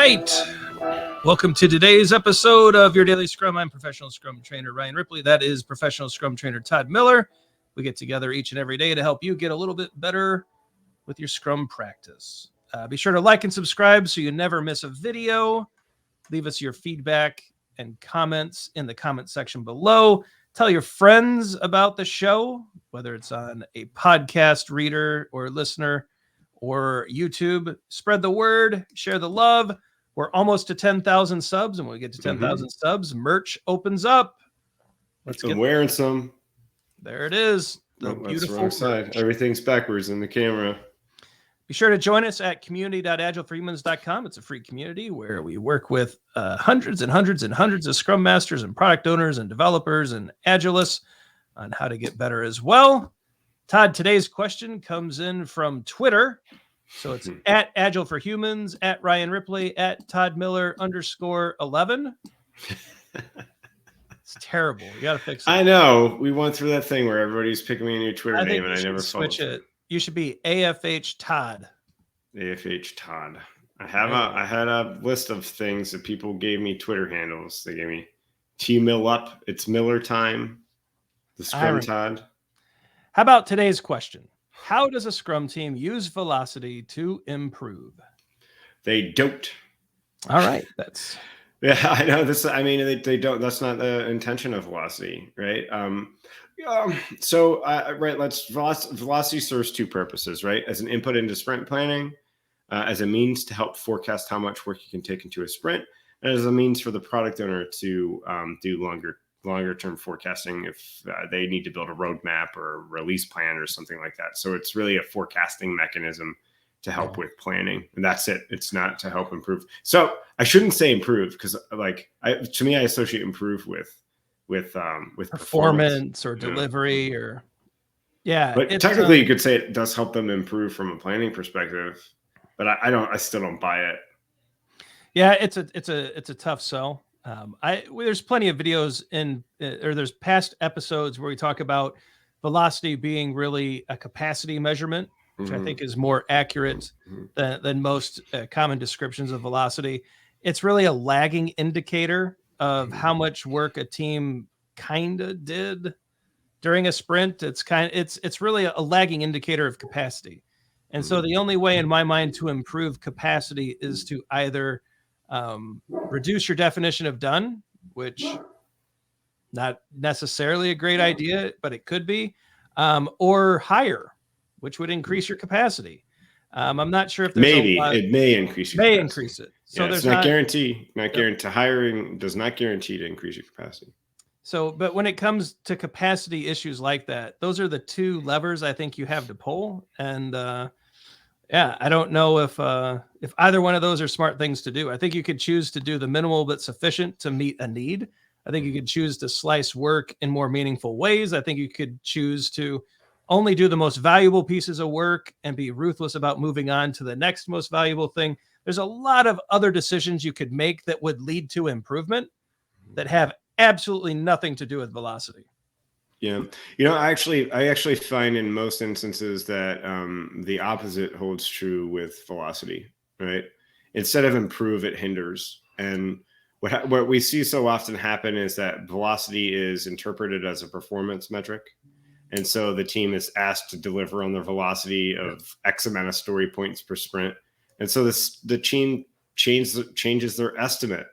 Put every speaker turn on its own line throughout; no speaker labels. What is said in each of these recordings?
right. Welcome to today's episode of Your Daily Scrum. I'm professional Scrum trainer Ryan Ripley. That is professional Scrum trainer Todd Miller. We get together each and every day to help you get a little bit better with your Scrum practice. Be sure to like and subscribe so you never miss a video. Leave us your feedback and comments in the comment section below. Tell your friends about the show, whether it's on a podcast reader or listener or YouTube. Spread the word, share the love. We're almost to 10,000 subs, and when we get to 10,000 subs, merch opens up.
I'm wearing some.
There it is.
The beautiful wrong side. Merch. Everything's backwards in the camera.
Be sure to join us at community.agileforhumans.com. It's a free community where we work with hundreds and hundreds and hundreds of Scrum Masters and product owners and developers and Agilists on how to get better as well. Todd, today's question comes in from Twitter. So it's at Agile for Humans, at Ryan Ripley, at Todd Miller _11. It's terrible. You got to fix it.
I know. We went through that thing where everybody's picking me a new Twitter name and I never
switch it. You should be AFH Todd.
AFH Todd. I had a list of things that people gave me Twitter handles. They gave me T Mill Up. It's Miller time. The Scrum Todd.
How about today's question? How does a Scrum team use velocity to improve?
They don't.
All right.
Yeah, I know this. I mean, they don't. That's not the intention of velocity, right? Velocity serves two purposes, right? As an input into sprint planning, as a means to help forecast how much work you can take into a sprint, and as a means for the product owner to do longer term forecasting if they need to build a roadmap or a release plan or something like that. So it's really a forecasting mechanism to help with planning, and that's it. It's not to help improve. So I shouldn't say improve because, to me, I associate improve with
performance or delivery or
But technically, you could say it does help them improve from a planning perspective. But I still don't buy it.
Yeah, it's a tough sell. There's plenty of videos there's past episodes where we talk about velocity being really a capacity measurement, which I think is more accurate than most common descriptions of velocity. It's really a lagging indicator of how much work a team kind of did during a sprint. It's really a lagging indicator of capacity. And so the only way in my mind to improve capacity is to either reduce your definition of done, which not necessarily a great idea, but it could be, or higher, which would increase your capacity. I'm not sure if there's
it may increase your capacity.
Increase it. So
it's not guaranteed. Hiring does not guarantee to increase your capacity.
So, but when it comes to capacity issues like that, those are the two levers I think you have to pull. And I don't know if either one of those are smart things to do. I think you could choose to do the minimal but sufficient to meet a need. I think you could choose to slice work in more meaningful ways. I think you could choose to only do the most valuable pieces of work and be ruthless about moving on to the next most valuable thing. There's a lot of other decisions you could make that would lead to improvement that have absolutely nothing to do with velocity.
Yeah. I actually find in most instances that the opposite holds true with velocity, right? Instead of improve, it hinders. And what we see so often happen is that velocity is interpreted as a performance metric. And so the team is asked to deliver on their velocity of X amount of story points per sprint. And so the team changes their estimate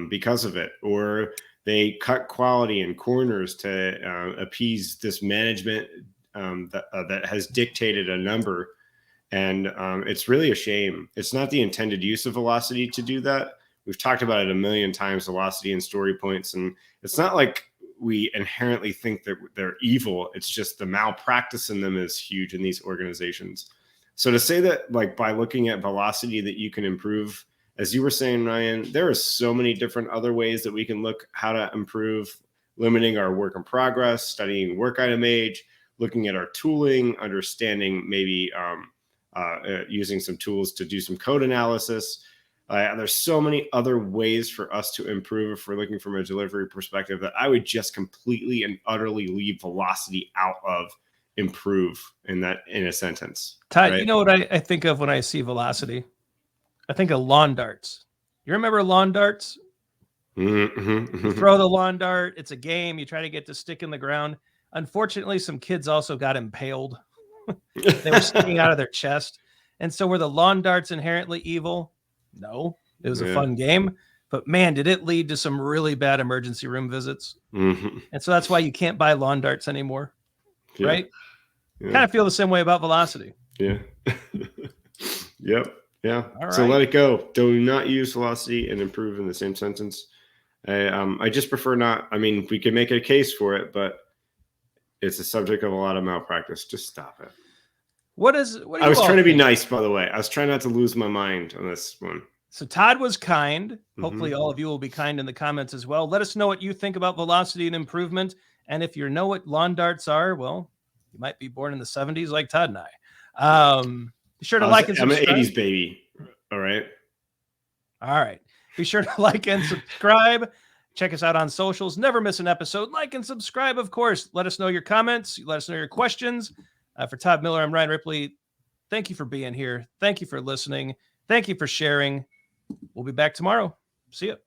because of it, or they cut quality and corners to appease this management that has dictated a number. And it's really a shame. It's not the intended use of velocity to do that. We've talked about it a million times, velocity and story points. And it's not like we inherently think that they're evil. It's just the malpractice in them is huge in these organizations. So to say that, by looking at velocity that you can improve, as you were saying, Ryan, there are so many different other ways that we can look how to improve, limiting our work in progress, studying work item age, looking at our tooling, understanding maybe using some tools to do some code analysis. There's so many other ways for us to improve if we're looking from a delivery perspective that I would just completely and utterly leave velocity out of improve in a sentence.
Todd, right? You know what I think of when I see velocity? I think of lawn darts. You remember lawn darts?
Mm-hmm.
You throw the lawn dart. It's a game. You try to get to stick in the ground. Unfortunately, some kids also got impaled. They were sticking out of their chest. And so were the lawn darts inherently evil? No, it was a fun game. But man, did it lead to some really bad emergency room visits.
Mm-hmm.
And so that's why you can't buy lawn darts anymore.
Yeah.
Right?
Yeah.
Kind of feel the same way about velocity.
Yeah. Yep. Yeah.
All
So
right.
let it go. Do not use velocity and improve in the same sentence. I just prefer not. I mean, we can make a case for it, but it's a subject of a lot of malpractice. Just stop it.
What do
I was
you all
trying to be
think?
nice, by the way. I was trying not to lose my mind on this one.
So Todd was kind. Hopefully all of you will be kind in the comments as well. Let us know what you think about velocity and improvement. And if you know what lawn darts are, well, you might be born in the 70s like Todd and I. Be sure to like and subscribe.
I'm an 80s baby. All right.
All right. Be sure to like and subscribe. Check us out on socials. Never miss an episode. Like and subscribe, of course. Let us know your comments. Let us know your questions. For Todd Miller, I'm Ryan Ripley. Thank you for being here. Thank you for listening. Thank you for sharing. We'll be back tomorrow. See you.